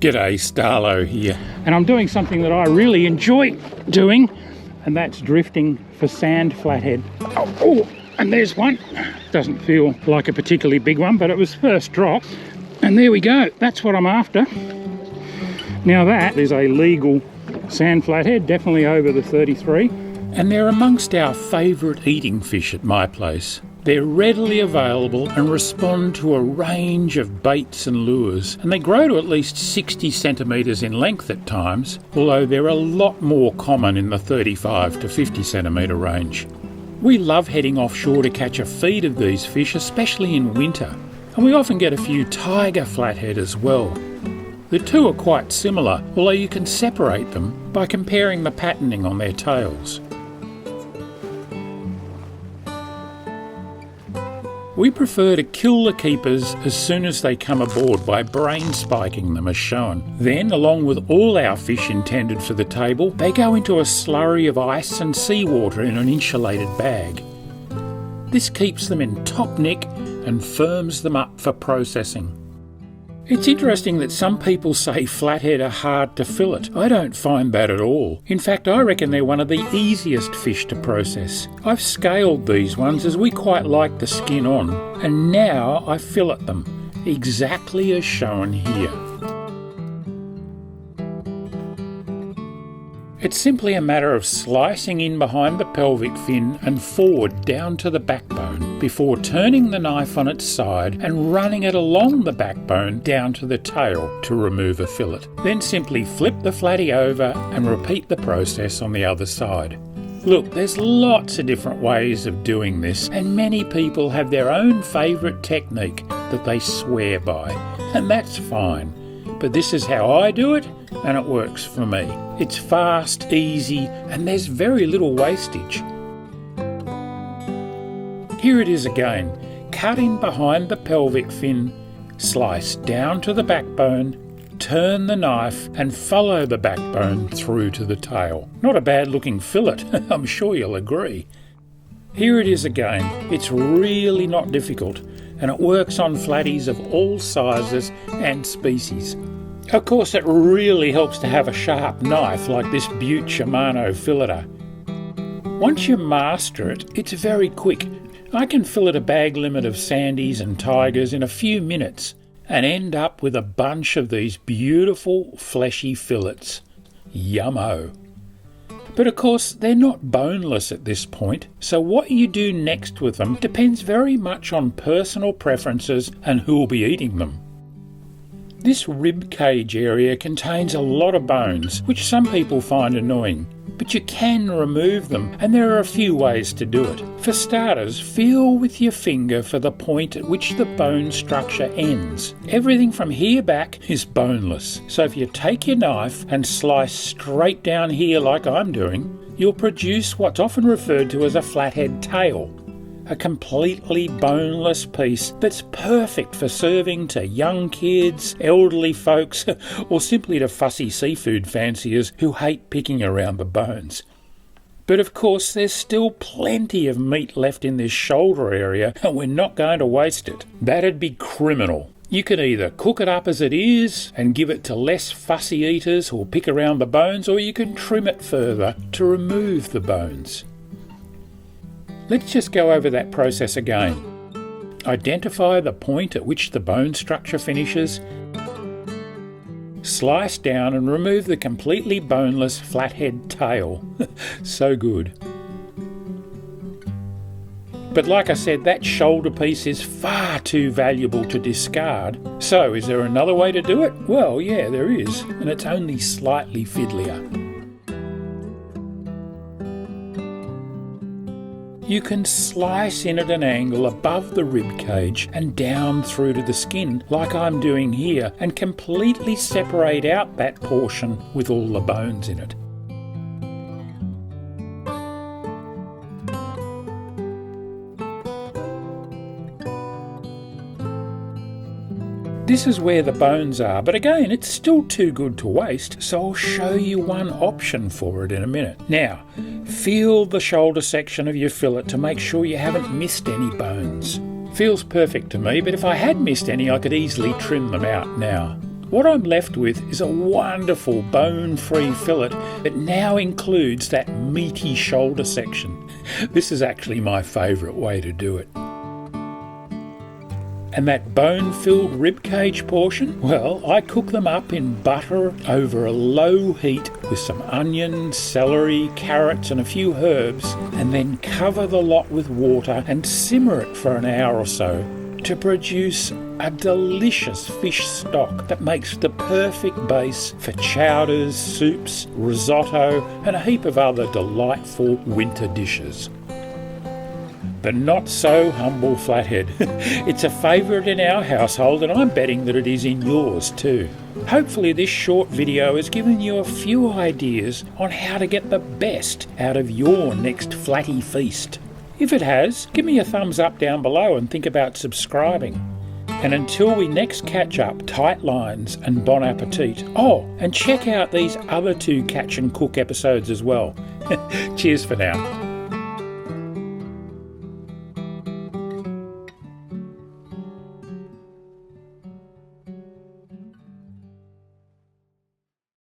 G'day, Starlo here. And I'm doing something that I really enjoy doing, and that's drifting for sand flathead. Oh, and there's one. Doesn't feel like a particularly big one, but it was first drop. And there we go. That's what I'm after. Now that is a legal sand flathead, definitely over the 33. And they're amongst our favourite eating fish at my place. They're readily available and respond to a range of baits and lures, and they grow to at least 60 centimetres in length at times, although they're a lot more common in the 35 to 50 centimetre range. We love heading offshore to catch a feed of these fish, especially in winter, and we often get a few tiger flathead as well. The two are quite similar, although you can separate them by comparing the patterning on their tails. We prefer to kill the keepers as soon as they come aboard by brain spiking them as shown. Then, along with all our fish intended for the table, they go into a slurry of ice and seawater in an insulated bag. This keeps them in top nick and firms them up for processing. It's interesting that some people say flathead are hard to fillet. I don't find that at all. In fact, I reckon they're one of the easiest fish to process. I've scaled these ones as we quite like the skin on, and now I fillet them, exactly as shown here. It's simply a matter of slicing in behind the pelvic fin and forward down to the backbone before turning the knife on its side and running it along the backbone down to the tail to remove a fillet. Then simply flip the flattie over and repeat the process on the other side. Look, there's lots of different ways of doing this, and many people have their own favourite technique that they swear by, and that's fine. But this is how I do it, and it works for me. It's fast, easy, and there's very little wastage. Here it is again. Cut in behind the pelvic fin, slice down to the backbone, turn the knife and follow the backbone through to the tail. Not a bad looking fillet, I'm sure you'll agree. Here it is again. It's really not difficult, and it works on flatties of all sizes and species. Of course, it really helps to have a sharp knife like this Butte Shimano filleter. Once you master it, it's very quick. I can fillet a bag limit of sandies and tigers in a few minutes and end up with a bunch of these beautiful fleshy fillets. Yummo! But of course, they're not boneless at this point, so what you do next with them depends very much on personal preferences and who'll be eating them. This rib cage area contains a lot of bones, which some people find annoying, but you can remove them, and there are a few ways to do it. For starters, feel with your finger for the point at which the bone structure ends. Everything from here back is boneless, so if you take your knife and slice straight down here like I'm doing, you'll produce what's often referred to as a flathead tail. A completely boneless piece that's perfect for serving to young kids, elderly folks, or simply to fussy seafood fanciers who hate picking around the bones. But of course, there's still plenty of meat left in this shoulder area, and we're not going to waste it. That'd be criminal. You can either cook it up as it is and give it to less fussy eaters who'll pick around the bones, or you can trim it further to remove the bones. Let's just go over that process again. Identify the point at which the bone structure finishes. Slice down and remove the completely boneless flathead tail. So good. But like I said, that shoulder piece is far too valuable to discard. So is there another way to do it? Well, yeah, there is, and it's only slightly fiddlier. You can slice in at an angle above the rib cage and down through to the skin, like I'm doing here, and completely separate out that portion with all the bones in it. This is where the bones are, but again, it's still too good to waste, so I'll show you one option for it in a minute. Now, feel the shoulder section of your fillet to make sure you haven't missed any bones. Feels perfect to me, but if I had missed any, I could easily trim them out now. What I'm left with is a wonderful bone-free fillet that now includes that meaty shoulder section. This is actually my favourite way to do it. And that bone-filled ribcage portion, well, I cook them up in butter over a low heat with some onion, celery, carrots and a few herbs, and then cover the lot with water and simmer it for an hour or so to produce a delicious fish stock that makes the perfect base for chowders, soups, risotto and a heap of other delightful winter dishes. But not so humble Flathead. It's a favourite in our household and I'm betting that it is in yours too. Hopefully this short video has given you a few ideas on how to get the best out of your next flattie feast. If it has, give me a thumbs up down below and think about subscribing. And until we next catch up, tight lines and bon appetit. Oh, and check out these other 2 Catch and Cook episodes as well. Cheers for now.